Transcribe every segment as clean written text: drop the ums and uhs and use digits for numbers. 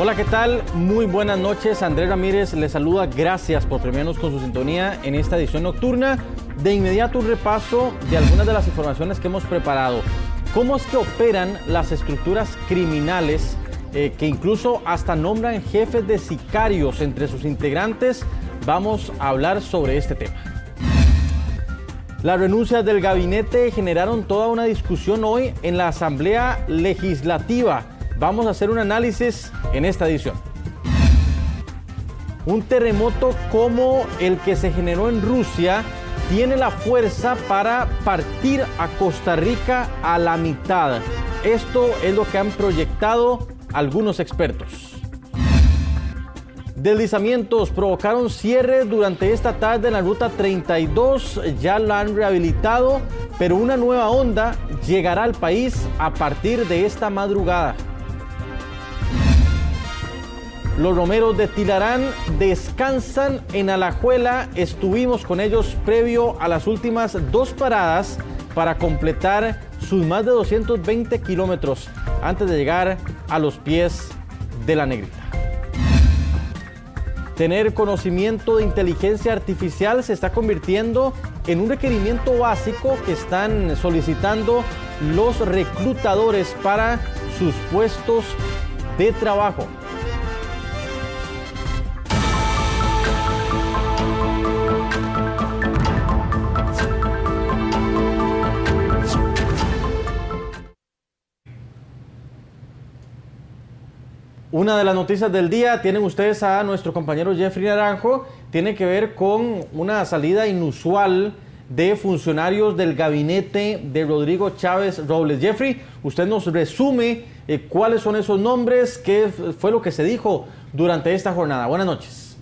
Hola, ¿qué tal? Muy buenas noches. Andrés Ramírez les saluda. Gracias por premiarnos con su sintonía en esta edición nocturna. De inmediato un repaso de algunas de las informaciones que hemos preparado. ¿Cómo es que operan las estructuras criminales que incluso hasta nombran jefes de sicarios entre sus integrantes? Vamos a hablar sobre este tema. Las renuncias del gabinete generaron toda una discusión hoy en la Asamblea Legislativa. Vamos a hacer un análisis en esta edición. Un terremoto como el que se generó en Rusia tiene la fuerza para partir a Costa Rica a la mitad. Esto es lo que han proyectado algunos expertos. Deslizamientos provocaron cierres durante esta tarde en la ruta 32, ya la han rehabilitado, pero una nueva onda llegará al país a partir de esta madrugada. Los romeros de Tilarán descansan en Alajuela. Estuvimos con ellos previo a las últimas dos paradas para completar sus más de 220 kilómetros antes de llegar a los pies de la Negrita. Tener conocimiento de inteligencia artificial se está convirtiendo en un requerimiento básico que están solicitando los reclutadores para sus puestos de trabajo. Una de las noticias del día, tienen ustedes a nuestro compañero Jeffrey Naranjo, tiene que ver con una salida inusual de funcionarios del gabinete de Rodrigo Chávez Robles. Jeffrey, usted nos resume cuáles son esos nombres, qué fue lo que se dijo durante esta jornada. Buenas noches.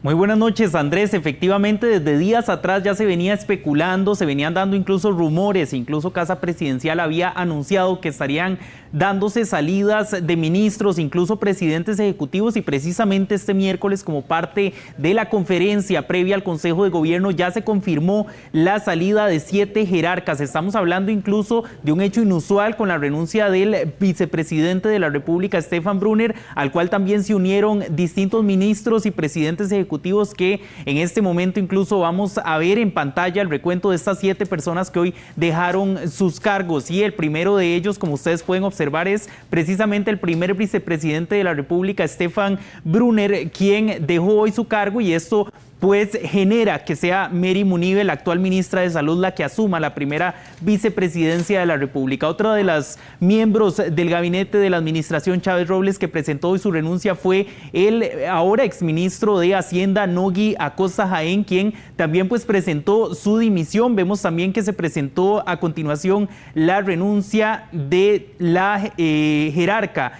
Muy buenas noches, Andrés. Efectivamente, desde días atrás ya se venía especulando, se venían dando incluso rumores, incluso Casa Presidencial había anunciado que estarían dándose salidas de ministros, incluso presidentes ejecutivos, y precisamente este miércoles, como parte de la conferencia previa al Consejo de Gobierno, ya se confirmó la salida de 7 jerarcas. Estamos hablando incluso de un hecho inusual con la renuncia del vicepresidente de la República, Stefan Brunner, al cual también se unieron distintos ministros y presidentes ejecutivos que en este momento incluso vamos a ver en pantalla el recuento de estas 7 personas que hoy dejaron sus cargos, y el primero de ellos, como ustedes pueden observar, es precisamente el primer vicepresidente de la República, Stefan Brunner, quien dejó hoy su cargo, y esto pues genera que sea Mary Munive, la actual ministra de Salud, la que asuma la primera vicepresidencia de la República. Otra de las miembros del gabinete de la administración Chávez Robles que presentó hoy su renuncia fue el ahora exministro de Hacienda, Nogui Acosta Jaén, quien también pues presentó su dimisión. Vemos también que se presentó a continuación la renuncia de la jerarca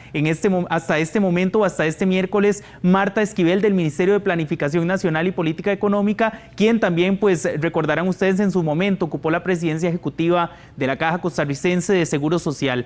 hasta este momento, hasta este miércoles, Marta Esquivel, del Ministerio de Planificación Nacional y Política Económica, quien también, pues recordarán ustedes, en su momento ocupó la presidencia ejecutiva de la Caja Costarricense de Seguro Social.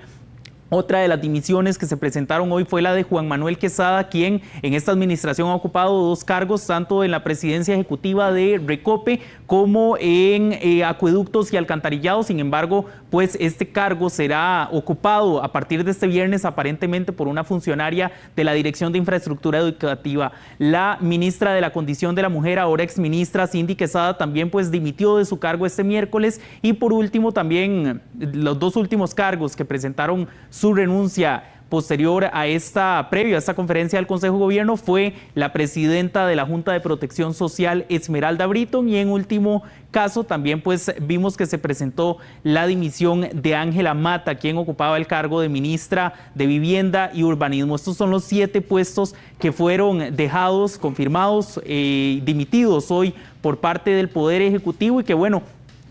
Otra de las dimisiones que se presentaron hoy fue la de Juan Manuel Quesada, quien en esta administración ha ocupado 2 cargos, tanto en la presidencia ejecutiva de Recope como en acueductos y alcantarillados. Sin embargo, pues este cargo será ocupado a partir de este viernes aparentemente por una funcionaria de la Dirección de Infraestructura Educativa. La ministra de la Condición de la Mujer, ahora exministra Cindy Quesada, también pues dimitió de su cargo este miércoles. Y por último, también los 2 últimos cargos que presentaron su renuncia posterior a previo a esta conferencia del Consejo de Gobierno fue la presidenta de la Junta de Protección Social, Esmeralda Britton, y en último caso también pues vimos que se presentó la dimisión de Ángela Mata, quien ocupaba el cargo de ministra de Vivienda y Urbanismo. Estos son los 7 puestos que fueron dejados, confirmados, dimitidos hoy por parte del Poder Ejecutivo, y que bueno,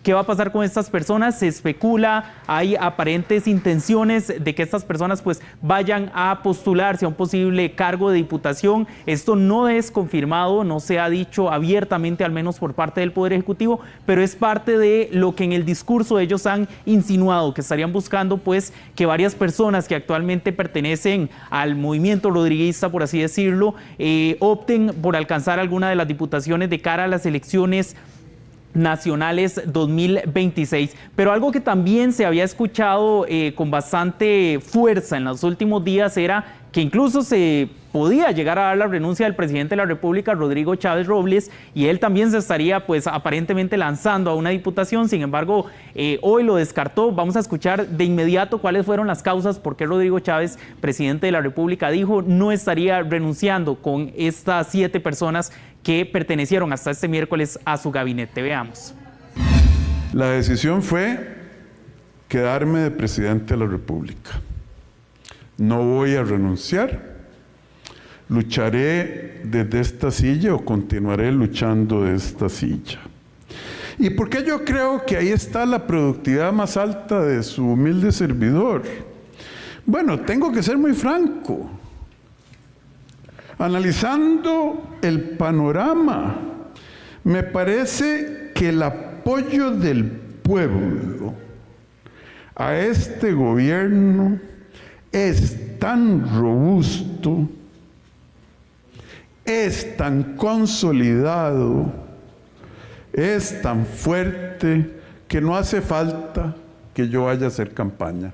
¿qué va a pasar con estas personas? Se especula, hay aparentes intenciones de que estas personas pues vayan a postularse a un posible cargo de diputación. Esto no es confirmado, no se ha dicho abiertamente, al menos por parte del Poder Ejecutivo, pero es parte de lo que en el discurso ellos han insinuado, que estarían buscando pues que varias personas que actualmente pertenecen al movimiento rodriguista, por así decirlo, opten por alcanzar alguna de las diputaciones de cara a las elecciones nacionales 2026. Pero algo que también se había escuchado con bastante fuerza en los últimos días era que incluso se podía llegar a dar la renuncia del presidente de la República, Rodrigo Chávez Robles, y él también se estaría pues aparentemente lanzando a una diputación. Sin embargo, hoy lo descartó. Vamos a escuchar de inmediato cuáles fueron las causas por qué Rodrigo Chávez, presidente de la República, dijo no estaría renunciando con estas 7 personas que pertenecieron hasta este miércoles a su gabinete. Veamos. La decisión fue quedarme de presidente de la República. No voy a renunciar. Lucharé desde esta silla o continuaré luchando de esta silla. ¿Y por qué yo creo que ahí está la productividad más alta de su humilde servidor? Bueno, tengo que ser muy franco. Analizando el panorama, me parece que el apoyo del pueblo a este gobierno es tan robusto, es tan consolidado, es tan fuerte, que no hace falta que yo vaya a hacer campaña.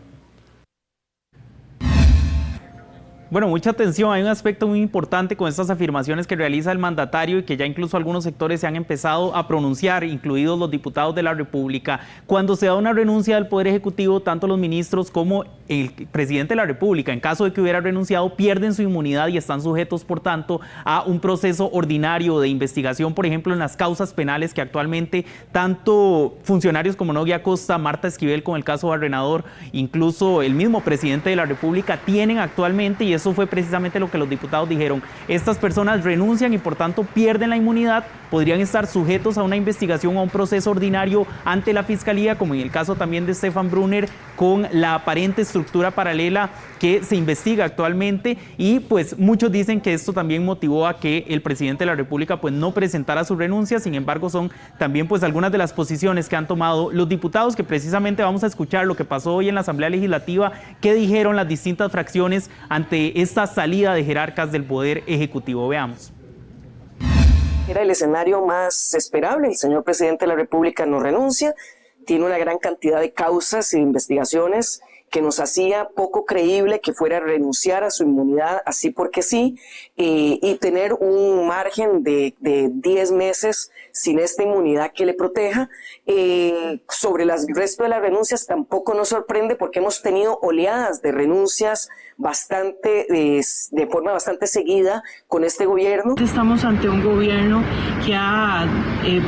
Bueno, mucha atención, hay un aspecto muy importante con estas afirmaciones que realiza el mandatario y que ya incluso algunos sectores se han empezado a pronunciar, incluidos los diputados de la República. Cuando se da una renuncia del Poder Ejecutivo, tanto los ministros como el presidente de la República, en caso de que hubiera renunciado, pierden su inmunidad y están sujetos, por tanto, a un proceso ordinario de investigación, por ejemplo, en las causas penales que actualmente tanto funcionarios como Nogui Acosta, Marta Esquivel con el caso Barrenador, incluso el mismo presidente de la República tienen actualmente, y eso fue precisamente lo que los diputados dijeron. Estas personas renuncian y por tanto pierden la inmunidad, podrían estar sujetos a una investigación o a un proceso ordinario ante la Fiscalía, como en el caso también de Stefan Brunner, con la aparente estructura paralela que se investiga actualmente. Y pues muchos dicen que esto también motivó a que el presidente de la República pues no presentara su renuncia. Sin embargo, son también pues algunas de las posiciones que han tomado los diputados, que precisamente vamos a escuchar lo que pasó hoy en la Asamblea Legislativa, qué dijeron las distintas fracciones ante esta salida de jerarcas del Poder Ejecutivo. Veamos. Era el escenario más esperable. El señor presidente de la República no renuncia, tiene una gran cantidad de causas e investigaciones que nos hacía poco creíble que fuera a renunciar a su inmunidad así porque sí, y tener un margen de 10 meses sin esta inmunidad que le proteja. Sobre el resto de las renuncias tampoco nos sorprende, porque hemos tenido oleadas de renuncias de forma bastante seguida con este gobierno. Estamos ante un gobierno que ha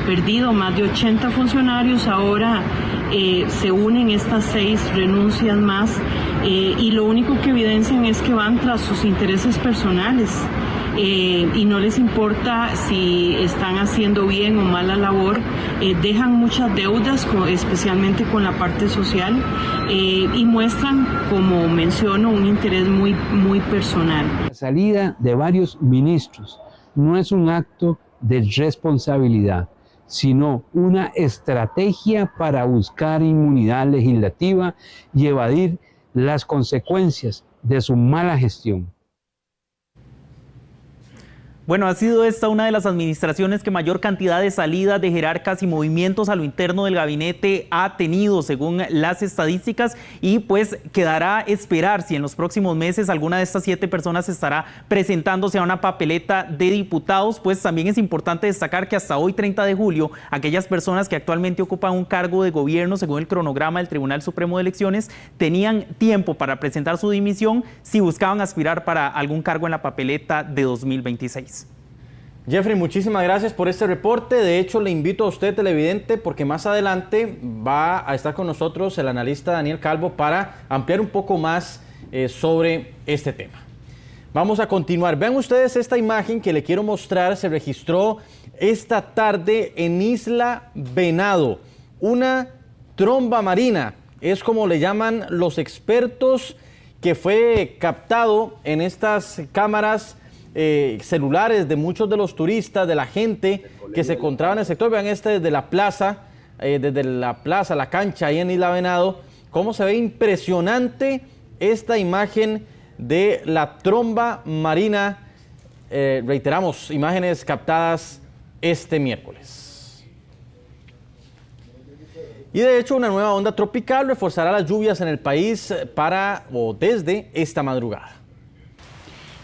perdido más de 80 funcionarios. Ahora se unen estas 6 renuncias más, y lo único que evidencian es que van tras sus intereses personales, y no les importa si están haciendo bien o mal la labor. Dejan muchas deudas, especialmente con la parte social, y muestran, como menciono, un interés muy personal. La salida de varios ministros no es un acto de responsabilidad, sino una estrategia para buscar inmunidad legislativa y evadir las consecuencias de su mala gestión. Bueno, ha sido esta una de las administraciones que mayor cantidad de salidas de jerarcas y movimientos a lo interno del gabinete ha tenido, según las estadísticas, y pues quedará esperar si en los próximos meses alguna de estas 7 personas estará presentándose a una papeleta de diputados. Pues también es importante destacar que hasta hoy, 30 de julio, aquellas personas que actualmente ocupan un cargo de gobierno, según el cronograma del Tribunal Supremo de Elecciones, tenían tiempo para presentar su dimisión si buscaban aspirar para algún cargo en la papeleta de 2026. Jeffrey, muchísimas gracias por este reporte. De hecho, le invito a usted, televidente, porque más adelante va a estar con nosotros el analista Daniel Calvo para ampliar un poco más sobre este tema. Vamos a continuar. Vean ustedes esta imagen que le quiero mostrar. Se registró esta tarde en Isla Venado. Una tromba marina, es como le llaman los expertos, que fue captado en estas cámaras celulares de muchos de los turistas, de la gente que se encontraba en el sector. Vean desde la plaza, la cancha ahí en Isla Venado, cómo se ve impresionante esta imagen de la tromba marina. Reiteramos, imágenes captadas este miércoles. Y de hecho, una nueva onda tropical reforzará las lluvias en el país para o desde esta madrugada.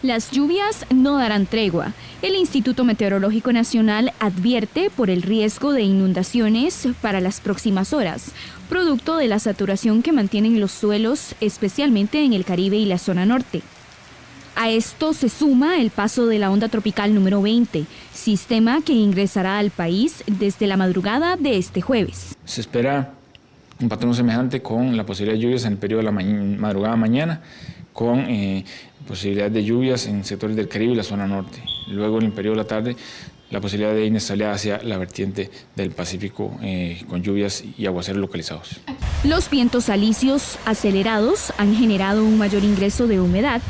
Las lluvias no darán tregua. El Instituto Meteorológico Nacional advierte por el riesgo de inundaciones para las próximas horas, producto de la saturación que mantienen los suelos, especialmente en el Caribe y la zona norte. A esto se suma el paso de la onda tropical número 20, sistema que ingresará al país desde la madrugada de este jueves. Se espera un patrón semejante con la posibilidad de lluvias en el periodo de la madrugada mañana, con posibilidad de lluvias en sectores del Caribe y la zona norte. Luego en el periodo de la tarde, la posibilidad de inestabilidad hacia la vertiente del Pacífico con lluvias y aguaceros localizados. Los vientos alisios acelerados han generado un mayor ingreso de humedad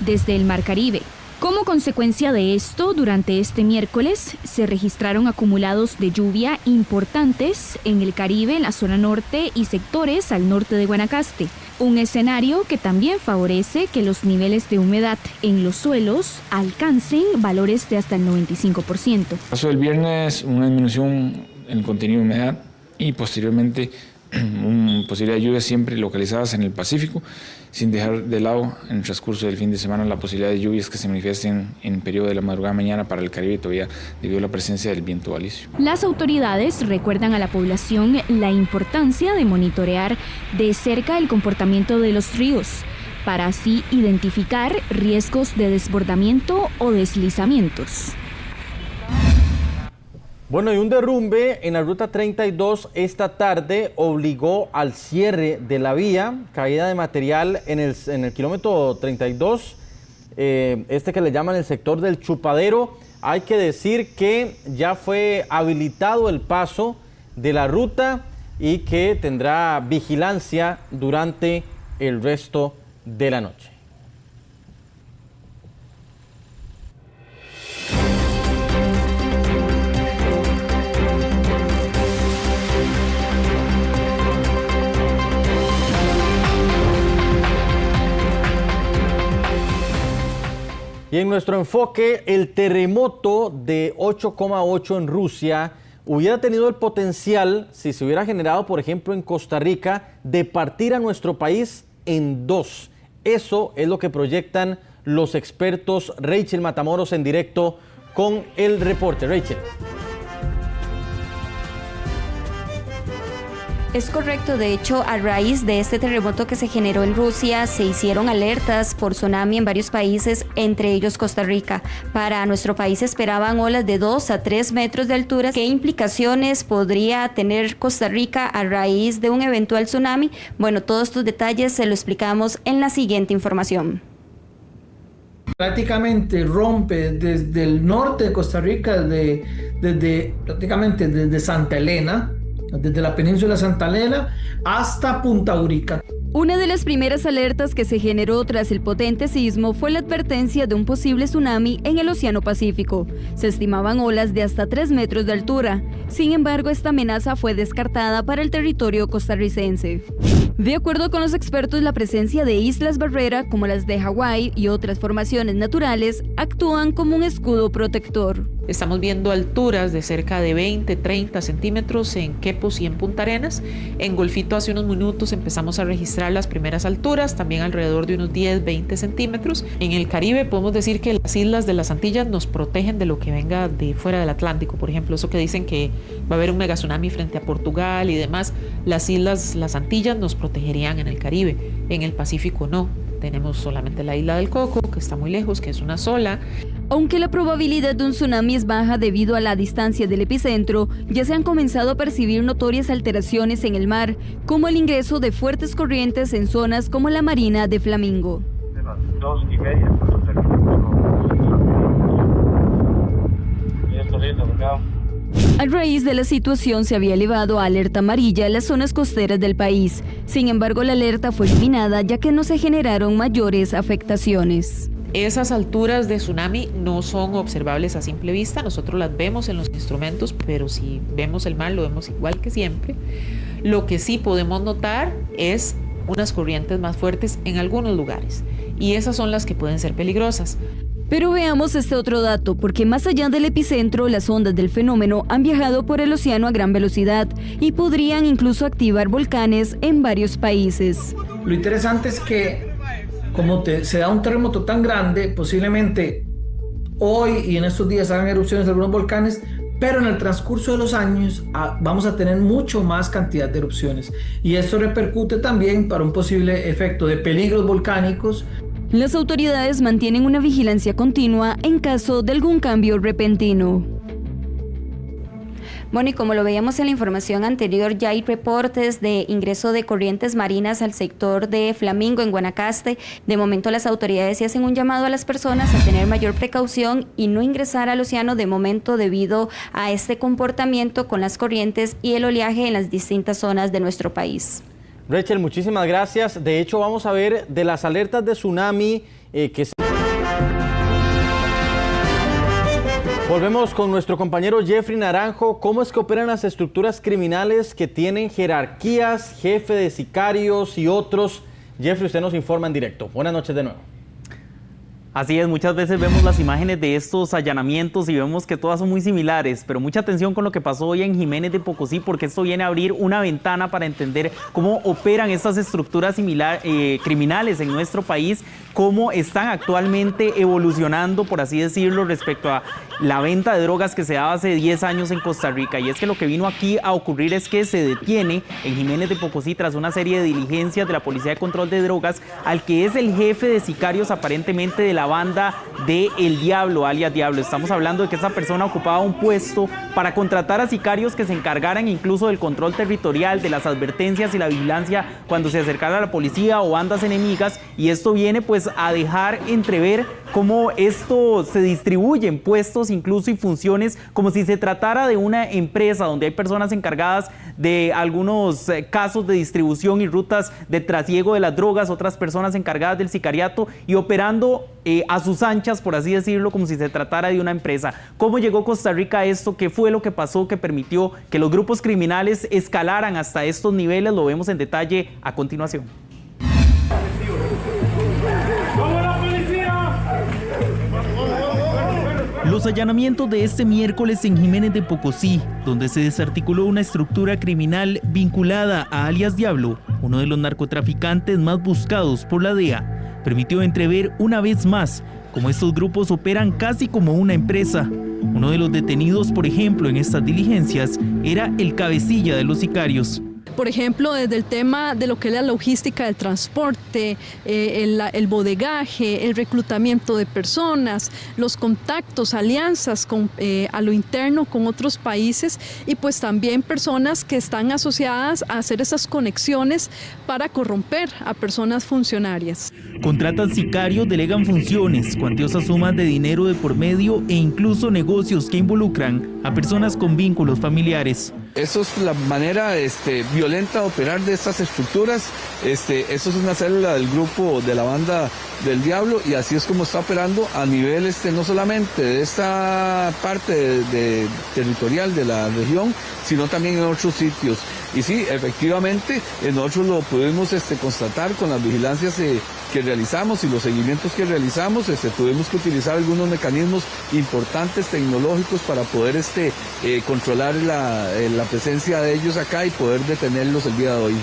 desde el Mar Caribe. Como consecuencia de esto, durante este miércoles se registraron acumulados de lluvia importantes en el Caribe, en la zona norte y sectores al norte de Guanacaste. Un escenario que también favorece que los niveles de humedad en los suelos alcancen valores de hasta el 95%. En el caso del viernes, una disminución en el contenido de humedad y posteriormente posibilidad de lluvias siempre localizadas en el Pacífico, sin dejar de lado en el transcurso del fin de semana la posibilidad de lluvias que se manifiesten en el periodo de la madrugada mañana para el Caribe todavía debido a la presencia del viento alisio. Las autoridades recuerdan a la población la importancia de monitorear de cerca el comportamiento de los ríos, para así identificar riesgos de desbordamiento o deslizamientos. Bueno, y un derrumbe en la ruta 32 esta tarde obligó al cierre de la vía, caída de material en el kilómetro 32, que le llaman el sector del Chupadero. Hay que decir que ya fue habilitado el paso de la ruta y que tendrá vigilancia durante el resto de la noche. Y en nuestro enfoque, el terremoto de 8,8 en Rusia hubiera tenido el potencial, si se hubiera generado, por ejemplo, en Costa Rica, de partir a nuestro país en dos. Eso es lo que proyectan los expertos. Rachel Matamoros en directo con el reporte. Rachel. Es correcto, de hecho, a raíz de este terremoto que se generó en Rusia, se hicieron alertas por tsunami en varios países, entre ellos Costa Rica. Para nuestro país esperaban olas de 2 a 3 metros de altura. ¿Qué implicaciones podría tener Costa Rica a raíz de un eventual tsunami? Bueno, todos estos detalles se lo explicamos en la siguiente información. Prácticamente rompe desde el norte de Costa Rica, prácticamente desde Santa Elena, desde la península de Santa Elena hasta Punta Urica. Una de las primeras alertas que se generó tras el potente sismo fue la advertencia de un posible tsunami en el Océano Pacífico. Se estimaban olas de hasta 3 metros de altura. Sin embargo, esta amenaza fue descartada para el territorio costarricense. De acuerdo con los expertos, la presencia de islas barrera, como las de Hawái y otras formaciones naturales, actúan como un escudo protector. Estamos viendo alturas de cerca de 20, 30 centímetros en Quepos y en Punta Arenas. En Golfito hace unos minutos empezamos a registrar las primeras alturas, también alrededor de unos 10, 20 centímetros. En el Caribe podemos decir que las islas de las Antillas nos protegen de lo que venga de fuera del Atlántico. Por ejemplo, eso que dicen que va a haber un mega tsunami frente a Portugal y demás, las islas, las Antillas nos protegerían en el Caribe. En el Pacífico no. Tenemos solamente la isla del Coco, que está muy lejos, que es una sola. Aunque la probabilidad de un tsunami es baja debido a la distancia del epicentro, ya se han comenzado a percibir notorias alteraciones en el mar, como el ingreso de fuertes corrientes en zonas como la Marina de Flamingo. De las 2:30 cuando terminamos con A raíz de la situación se había elevado a alerta amarilla en las zonas costeras del país. Sin embargo, la alerta fue eliminada ya que no se generaron mayores afectaciones. Esas alturas de tsunami no son observables a simple vista, nosotros las vemos en los instrumentos, pero si vemos el mar lo vemos igual que siempre. Lo que sí podemos notar es unas corrientes más fuertes en algunos lugares y esas son las que pueden ser peligrosas. Pero veamos este otro dato, porque más allá del epicentro, las ondas del fenómeno han viajado por el océano a gran velocidad y podrían incluso activar volcanes en varios países. Lo interesante es que como se da un terremoto tan grande, posiblemente hoy y en estos días hagan erupciones de algunos volcanes, pero en el transcurso de los años vamos a tener mucho más cantidad de erupciones. Y esto repercute también para un posible efecto de peligros volcánicos. Las autoridades mantienen una vigilancia continua en caso de algún cambio repentino. Bueno, y como lo veíamos en la información anterior, ya hay reportes de ingreso de corrientes marinas al sector de Flamingo, en Guanacaste. De momento las autoridades sí hacen un llamado a las personas a tener mayor precaución y no ingresar al océano de momento debido a este comportamiento con las corrientes y el oleaje en las distintas zonas de nuestro país. Rachel, muchísimas gracias. De hecho, vamos a ver de las alertas de tsunami que se... Volvemos con nuestro compañero Jeffrey Naranjo. ¿Cómo es que operan las estructuras criminales que tienen jerarquías, jefe de sicarios y otros? Jeffrey, usted nos informa en directo. Buenas noches de nuevo. Así es, muchas veces vemos las imágenes de estos allanamientos y vemos que todas son muy similares, pero mucha atención con lo que pasó hoy en Jiménez de Pocosí, porque esto viene a abrir una ventana para entender cómo operan estas estructuras criminales en nuestro país, cómo están actualmente evolucionando, por así decirlo, respecto a la venta de drogas que se daba hace 10 años en Costa Rica. Y es que lo que vino aquí a ocurrir es que se detiene en Jiménez de Pocosí, tras una serie de diligencias de la Policía de Control de Drogas, al que es el jefe de sicarios aparentemente de la banda de El Diablo, alias Diablo. Estamos hablando de que esa persona ocupaba un puesto para contratar a sicarios que se encargaran incluso del control territorial, de las advertencias y la vigilancia cuando se acercara a la policía o bandas enemigas, y esto viene pues a dejar entrever cómo esto se distribuye en puestos incluso y funciones como si se tratara de una empresa donde hay personas encargadas de algunos casos de distribución y rutas de trasiego de las drogas, otras personas encargadas del sicariato y operando a sus anchas, por así decirlo, como si se tratara de una empresa. ¿Cómo llegó Costa Rica a esto? ¿Qué fue lo que pasó que permitió que los grupos criminales escalaran hasta estos niveles? Lo vemos en detalle a continuación. Los allanamientos de este miércoles en Jiménez de Pocosí, donde se desarticuló una estructura criminal vinculada a alias Diablo, uno de los narcotraficantes más buscados por la DEA, permitió entrever una vez más cómo estos grupos operan casi como una empresa. Uno de los detenidos, por ejemplo, en estas diligencias, era el cabecilla de los sicarios. Por ejemplo, desde el tema de lo que es la logística del transporte, el bodegaje, el reclutamiento de personas, los contactos, alianzas a lo interno con otros países y pues también personas que están asociadas a hacer esas conexiones para corromper a personas funcionarias. Contratan sicarios, delegan funciones, cuantiosas sumas de dinero de por medio e incluso negocios que involucran a personas con vínculos familiares. Eso es la manera violenta de operar de estas estructuras. Eso es una célula del grupo de la banda del Diablo y así es como está operando a nivel no solamente de esta parte territorial de la región, sino también en otros sitios. Y sí, efectivamente, nosotros lo pudimos constatar con las vigilancias que realizamos y los seguimientos que realizamos. Tuvimos que utilizar algunos mecanismos importantes tecnológicos para poder controlar la presencia de ellos acá y poder detenerlos el día de hoy.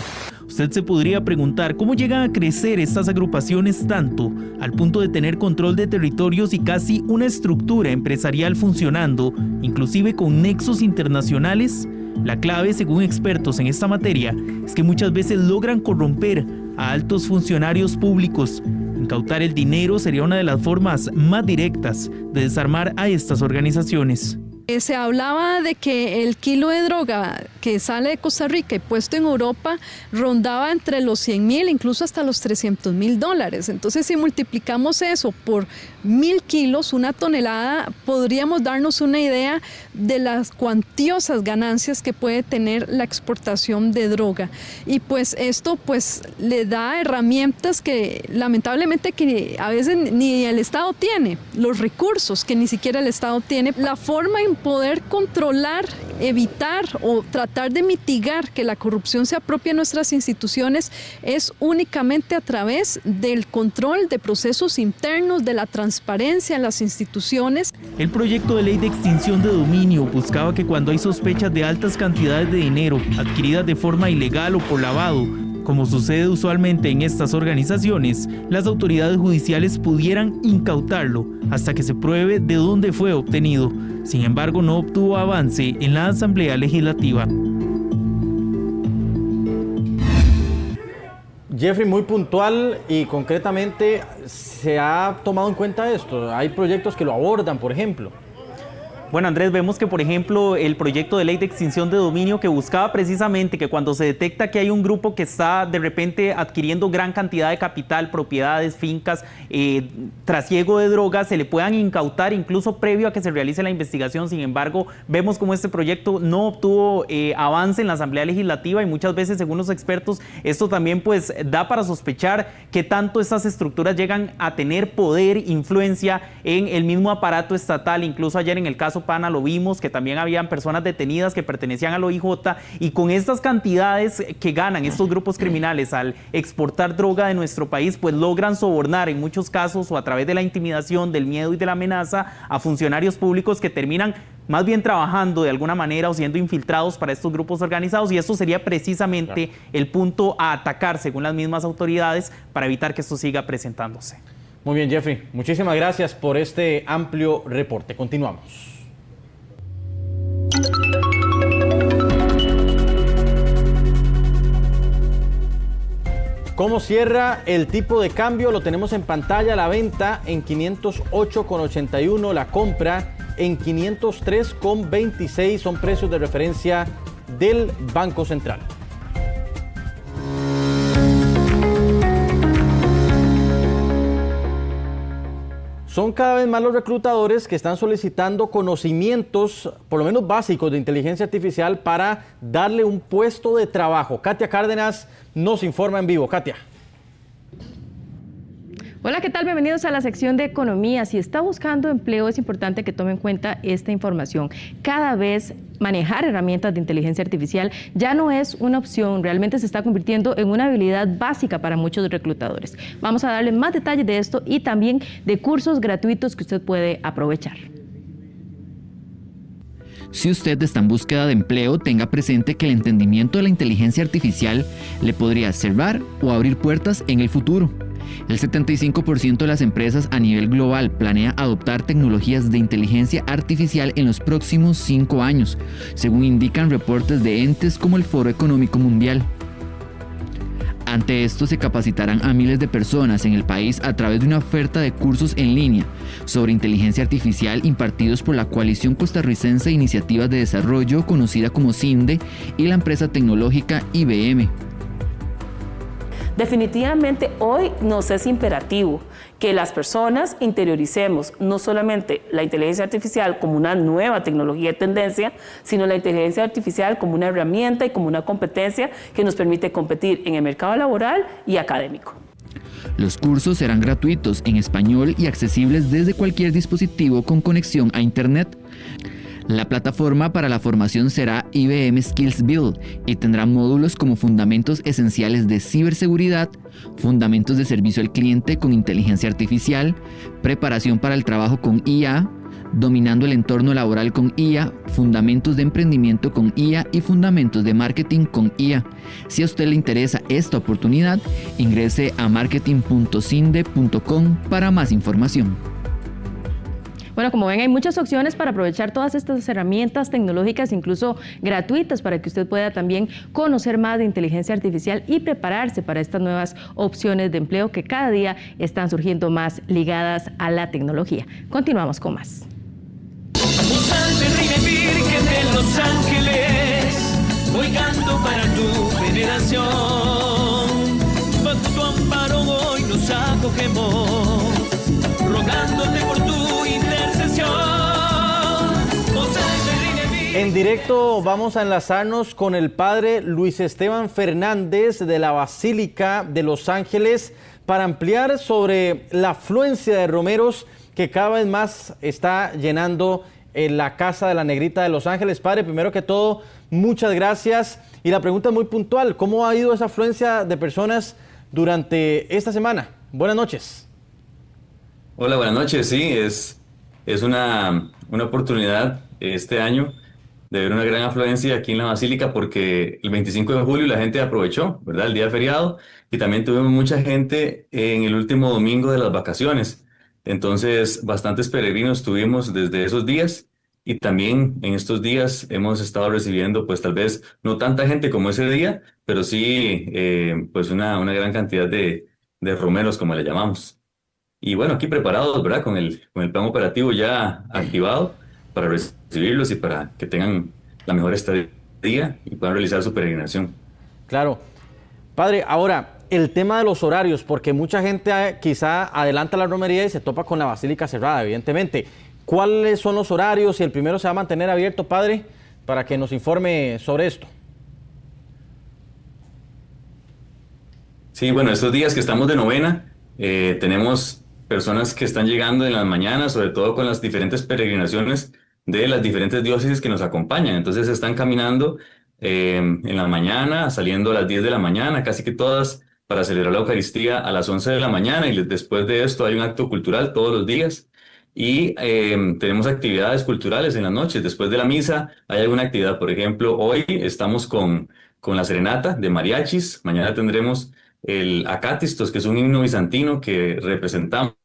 Usted se podría preguntar cómo llegan a crecer estas agrupaciones tanto al punto de tener control de territorios y casi una estructura empresarial funcionando, inclusive con nexos internacionales. La clave, según expertos en esta materia, es que muchas veces logran corromper a altos funcionarios públicos. Incautar el dinero sería una de las formas más directas de desarmar a estas organizaciones. Se hablaba de que el kilo de droga que sale de Costa Rica y puesto en Europa rondaba entre los 100,000, incluso hasta los $300,000. Entonces, si multiplicamos eso por 1,000 kilos, una tonelada, podríamos darnos una idea de las cuantiosas ganancias que puede tener la exportación de droga. Y pues esto pues le da herramientas que lamentablemente que a veces ni el Estado tiene, los recursos que ni siquiera el Estado tiene, la forma en poder controlar, evitar o tratar de mitigar que la corrupción se apropie de nuestras instituciones es únicamente a través del control de procesos internos, de la transparencia en las instituciones. El proyecto de ley de extinción de dominio buscaba que cuando hay sospechas de altas cantidades de dinero adquiridas de forma ilegal o por lavado, como sucede usualmente en estas organizaciones, las autoridades judiciales pudieran incautarlo hasta que se pruebe de dónde fue obtenido. Sin embargo, no obtuvo avance en la Asamblea Legislativa. Jeffrey, muy puntual y concretamente, ¿se ha tomado en cuenta esto? ¿Hay proyectos que lo abordan, por ejemplo? Bueno, Andrés, vemos que, por ejemplo, el proyecto de ley de extinción de dominio que buscaba precisamente que cuando se detecta que hay un grupo que está de repente adquiriendo gran cantidad de capital, propiedades, fincas, trasiego de drogas, se le puedan incautar incluso previo a que se realice la investigación. Sin embargo, vemos como este proyecto no obtuvo avance en la Asamblea Legislativa y muchas veces, según los expertos, esto también pues da para sospechar que tanto estas estructuras llegan a tener poder, influencia en el mismo aparato estatal. Incluso ayer en el caso Pana lo vimos, que también habían personas detenidas que pertenecían al OIJ, y con estas cantidades que ganan estos grupos criminales al exportar droga de nuestro país, pues logran sobornar en muchos casos o a través de la intimidación, del miedo y de la amenaza a funcionarios públicos que terminan más bien trabajando de alguna manera o siendo infiltrados para estos grupos organizados, y esto sería precisamente el punto a atacar según las mismas autoridades para evitar que esto siga presentándose. Muy bien, Jeffrey, muchísimas gracias por este amplio reporte. Continuamos. ¿Cómo cierra el tipo de cambio? Lo tenemos en pantalla. La venta en 508,81, la compra en 503,26 son precios de referencia del Banco Central. Son cada vez más los reclutadores que están solicitando conocimientos, por lo menos básicos, de inteligencia artificial para darle un puesto de trabajo. Katia Cárdenas nos informa en vivo. Katia. Hola, ¿qué tal? Bienvenidos a la sección de economía. Si está buscando empleo, es importante que tome en cuenta esta información. Cada vez manejar herramientas de inteligencia artificial ya no es una opción, realmente se está convirtiendo en una habilidad básica para muchos reclutadores. Vamos a darle más detalles de esto y también de cursos gratuitos que usted puede aprovechar. Si usted está en búsqueda de empleo, tenga presente que el entendimiento de la inteligencia artificial le podría cerrar o abrir puertas en el futuro. El 75% de las empresas a nivel global planea adoptar tecnologías de inteligencia artificial en los próximos 5 años, según indican reportes de entes como el Foro Económico Mundial. Ante esto, se capacitarán a miles de personas en el país a través de una oferta de cursos en línea sobre inteligencia artificial impartidos por la Coalición Costarricense de Iniciativas de Desarrollo, conocida como CINDE, y la empresa tecnológica IBM. Definitivamente hoy nos es imperativo que las personas interioricemos no solamente la inteligencia artificial como una nueva tecnología de tendencia, sino la inteligencia artificial como una herramienta y como una competencia que nos permite competir en el mercado laboral y académico. Los cursos serán gratuitos en español y accesibles desde cualquier dispositivo con conexión a Internet. La plataforma para la formación será IBM Skills Build y tendrá módulos como fundamentos esenciales de ciberseguridad, fundamentos de servicio al cliente con inteligencia artificial, preparación para el trabajo con IA, dominando el entorno laboral con IA, fundamentos de emprendimiento con IA y fundamentos de marketing con IA. Si a usted le interesa esta oportunidad, ingrese a marketing.cinde.com para más información. Bueno, como ven, hay muchas opciones para aprovechar todas estas herramientas tecnológicas, incluso gratuitas, para que usted pueda también conocer más de inteligencia artificial y prepararse para estas nuevas opciones de empleo que cada día están surgiendo más ligadas a la tecnología. Continuamos con más. Virgen de Los Ángeles, voy canto para tu veneración. Bajo tu amparo hoy nos acogemos, rogándote por tu intercesión. En directo vamos a enlazarnos con el padre Luis Esteban Fernández de la Basílica de Los Ángeles para ampliar sobre la afluencia de romeros que cada vez más está llenando en la Casa de la Negrita de Los Ángeles. Padre, primero que todo, muchas gracias. Y la pregunta es muy puntual: ¿cómo ha ido esa afluencia de personas durante esta semana? Buenas noches. Hola, buenas noches. Sí, es una oportunidad este año de ver una gran afluencia aquí en la Basílica, porque el 25 de julio la gente aprovechó, ¿verdad?, el día feriado, y también tuvimos mucha gente en el último domingo de las vacaciones. Entonces, bastantes peregrinos tuvimos desde esos días, y también en estos días hemos estado recibiendo, pues tal vez no tanta gente como ese día, pero sí pues una gran cantidad de romeros, como le llamamos. Y bueno, aquí preparados, ¿verdad?, con el plan operativo ya activado para recibirlos y para que tengan la mejor estadía y puedan realizar su peregrinación. Claro. Padre, ahora, el tema de los horarios, porque mucha gente quizá adelanta la romería y se topa con la basílica cerrada, evidentemente. ¿Cuáles son los horarios y el primero se va a mantener abierto, padre, para que nos informe sobre esto? Sí, bueno, estos días que estamos de novena, tenemos personas que están llegando en las mañanas, sobre todo con las diferentes peregrinaciones de las diferentes diócesis que nos acompañan. Entonces están caminando en la mañana, saliendo a las 10 de la mañana, casi que todas, para celebrar la Eucaristía a las 11 de la mañana, y después de esto hay un acto cultural todos los días. Y tenemos actividades culturales en las noches. Después de la misa hay alguna actividad. Por ejemplo, hoy estamos con la serenata de mariachis. Mañana tendremos el Acatistos, que es un himno bizantino que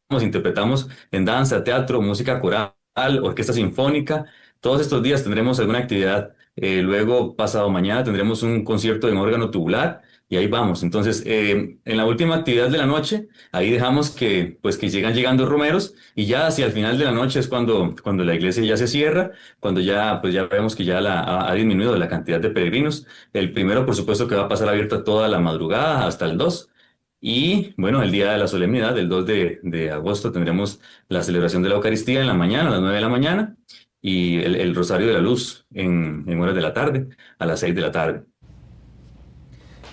interpretamos en danza, teatro, música coral, orquesta sinfónica. Todos estos días tendremos alguna actividad. Luego, pasado mañana, tendremos un concierto en órgano tubular, y ahí vamos. Entonces, en la última actividad de la noche, ahí dejamos que sigan llegando romeros, y ya hacia el final de la noche es cuando la iglesia ya se cierra, cuando ya vemos que ya ha disminuido la cantidad de peregrinos. El primero, por supuesto, que va a pasar abierta toda la madrugada hasta el 2. Y bueno, el día de la solemnidad, el 2 de agosto, tendremos la celebración de la Eucaristía en la mañana, a las 9 de la mañana, y el Rosario de la Luz en horas de la tarde, a las 6 de la tarde.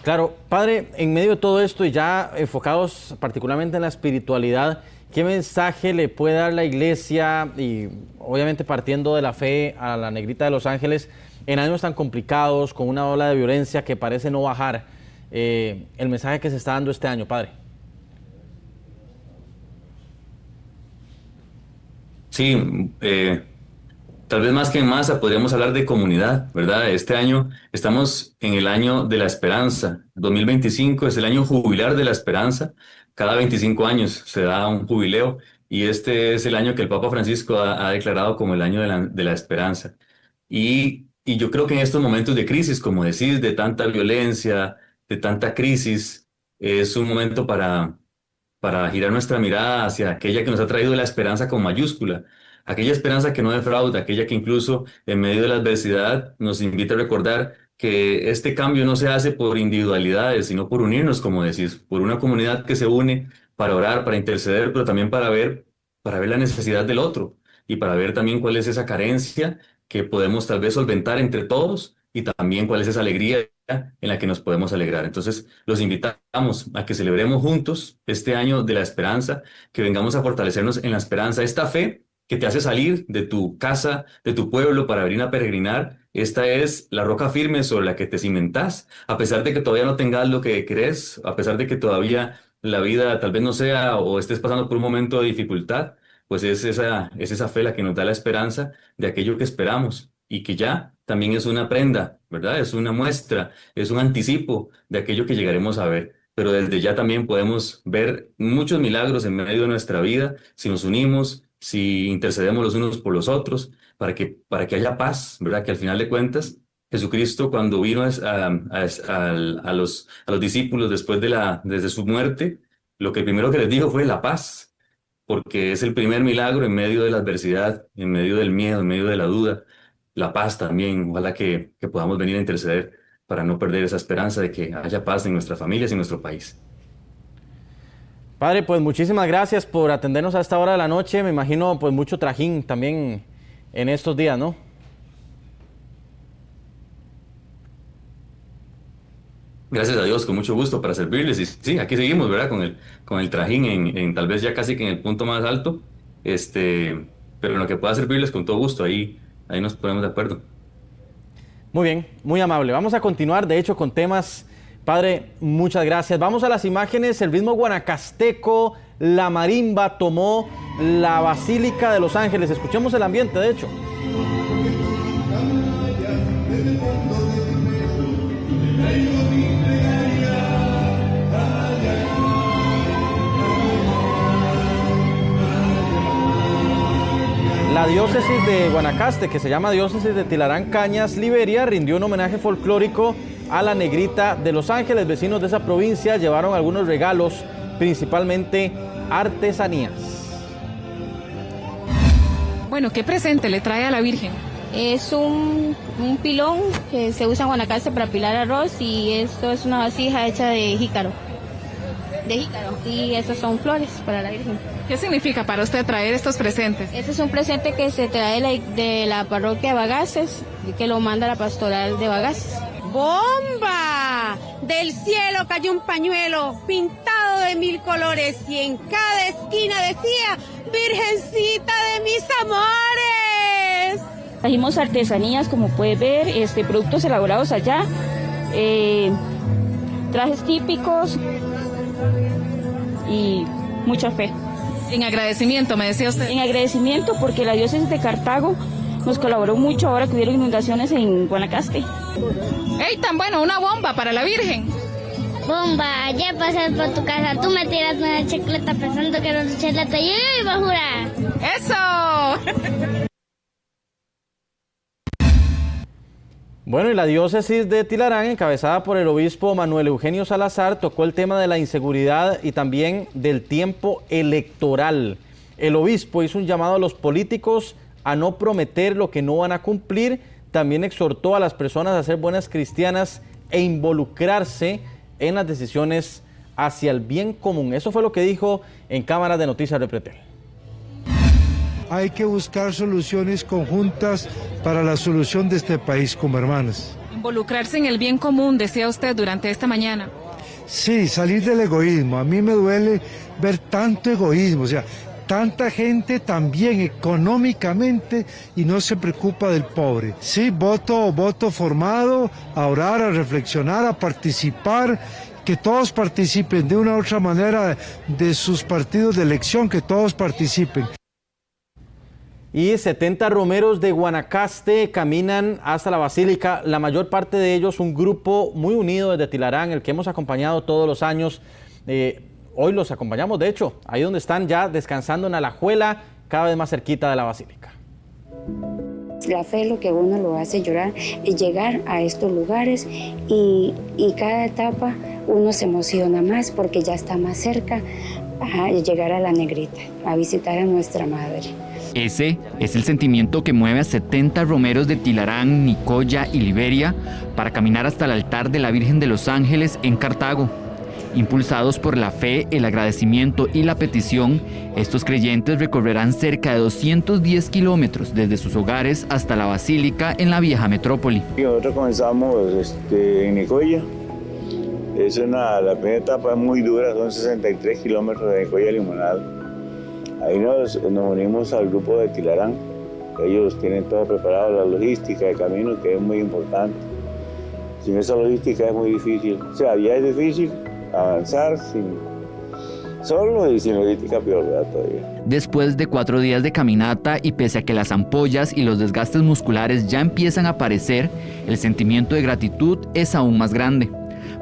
Claro, padre, en medio de todo esto y ya enfocados particularmente en la espiritualidad, ¿qué mensaje le puede dar la iglesia, y obviamente partiendo de la fe, a la Negrita de Los Ángeles en años tan complicados, con una ola de violencia que parece no bajar? El mensaje que se está dando este año, padre. Sí, tal vez más que en masa podríamos hablar de comunidad, ¿verdad? Este año estamos en el año de la esperanza. 2025 es el año jubilar de la esperanza. Cada 25 años se da un jubileo, y este es el año que el Papa Francisco ha declarado como el año de la esperanza. Y yo creo que en estos momentos de crisis, como decís, de tanta violencia, de tanta crisis, es un momento para girar nuestra mirada hacia aquella que nos ha traído la esperanza con mayúscula, aquella esperanza que no defrauda, aquella que incluso en medio de la adversidad nos invita a recordar que este cambio no se hace por individualidades, sino por unirnos, como decís, por una comunidad que se une para orar, para interceder, pero también para ver la necesidad del otro, y para ver también cuál es esa carencia que podemos tal vez solventar entre todos, y también cuál es esa alegría en la que nos podemos alegrar. Entonces, los invitamos a que celebremos juntos este año de la esperanza, que vengamos a fortalecernos en la esperanza, esta fe que te hace salir de tu casa, de tu pueblo, para venir a peregrinar. Esta es la roca firme sobre la que te cimentás, a pesar de que todavía no tengas lo que crees, a pesar de que todavía la vida tal vez no sea, o estés pasando por un momento de dificultad, pues es esa fe la que nos da la esperanza de aquello que esperamos, y que ya también es una prenda, ¿verdad? Es una muestra, es un anticipo de aquello que llegaremos a ver. Pero desde ya también podemos ver muchos milagros en medio de nuestra vida si nos unimos, si intercedemos los unos por los otros, para que haya paz, ¿verdad? Que al final de cuentas, Jesucristo, cuando vino a los discípulos desde su muerte, lo que primero que les dijo fue la paz, porque es el primer milagro en medio de la adversidad, en medio del miedo, en medio de la duda. La paz también, ojalá que podamos venir a interceder para no perder esa esperanza de que haya paz en nuestras familias y en nuestro país. Padre, pues muchísimas gracias por atendernos a esta hora de la noche. Me imagino pues mucho trajín también en estos días, ¿no? Gracias a Dios, con mucho gusto para servirles. Y sí, aquí seguimos, ¿verdad? Con el trajín en tal vez ya casi que en el punto más alto. Pero en lo que pueda servirles, con todo gusto, ahí nos ponemos de acuerdo. Muy bien, muy amable. Vamos a continuar, de hecho, con temas. Padre, muchas gracias. Vamos a las imágenes. El ritmo guanacasteco, la marimba tomó la Basílica de Los Ángeles. Escuchemos el ambiente, de hecho. La diócesis de Guanacaste, que se llama diócesis de Tilarán Cañas, Liberia, rindió un homenaje folclórico a la Negrita de Los Ángeles. Vecinos de esa provincia llevaron algunos regalos, principalmente artesanías. Bueno, ¿qué presente le trae a la Virgen? Es un pilón que se usa en Guanacaste para pilar arroz, y esto es una vasija hecha de jícaro. Y estos son flores para la Virgen. ¿Qué significa para usted traer estos presentes? Este es un presente que se trae de la parroquia de Bagaces, que lo manda la pastoral de Bagaces. ¡Bomba! Del cielo cayó un pañuelo pintado de 1000 colores y en cada esquina decía: ¡Virgencita de mis amores! Trajimos artesanías, como puedes ver, productos elaborados allá, trajes típicos y mucha fe. En agradecimiento, me decía usted. En agradecimiento porque la diócesis de Cartago nos colaboró mucho ahora que hubieron inundaciones en Guanacaste. ¡Ey, tan bueno! Una bomba para la Virgen. Bomba, ya pasé por tu casa, tú me tiras una chicleta pensando que era tu chicleta y yo iba a jurar. ¡Eso! Bueno, y la diócesis de Tilarán, encabezada por el obispo Manuel Eugenio Salazar, tocó el tema de la inseguridad y también del tiempo electoral. El obispo hizo un llamado a los políticos a no prometer lo que no van a cumplir. También exhortó a las personas a ser buenas cristianas e involucrarse en las decisiones hacia el bien común. Eso fue lo que dijo en Cámara de Noticias de Pretel. Hay que buscar soluciones conjuntas para la solución de este país como hermanas. Involucrarse en el bien común, decía usted durante esta mañana. Sí, salir del egoísmo. A mí me duele ver tanto egoísmo, o sea, tanta gente también económicamente y no se preocupa del pobre. Sí, voto formado, a orar, a reflexionar, a participar, que todos participen de una u otra manera de sus partidos de elección, que todos participen. Y 70 romeros de Guanacaste caminan hasta la Basílica, la mayor parte de ellos un grupo muy unido desde Tilarán, el que hemos acompañado todos los años. Hoy los acompañamos, de hecho, ahí donde están ya descansando en Alajuela, cada vez más cerquita de la Basílica. La fe es lo que uno lo hace llorar, y llegar a estos lugares y cada etapa uno se emociona más porque ya está más cerca a llegar a la Negrita, a visitar a nuestra madre. Ese es el sentimiento que mueve a 70 romeros de Tilarán, Nicoya y Liberia para caminar hasta el altar de la Virgen de Los Ángeles en Cartago. Impulsados por la fe, el agradecimiento y la petición, estos creyentes recorrerán cerca de 210 kilómetros desde sus hogares hasta la Basílica en la vieja metrópoli. Nosotros comenzamos en Nicoya. La primera etapa es muy dura, son 63 kilómetros de Nicoya a Limonal. Ahí nos unimos al grupo de Tilarán. Ellos tienen todo preparado, la logística de camino, que es muy importante. Sin esa logística es muy difícil. O sea, ya es difícil avanzar solo y sin logística peor, ¿verdad? Todavía. Después de 4 días de caminata y pese a que las ampollas y los desgastes musculares ya empiezan a aparecer, el sentimiento de gratitud es aún más grande.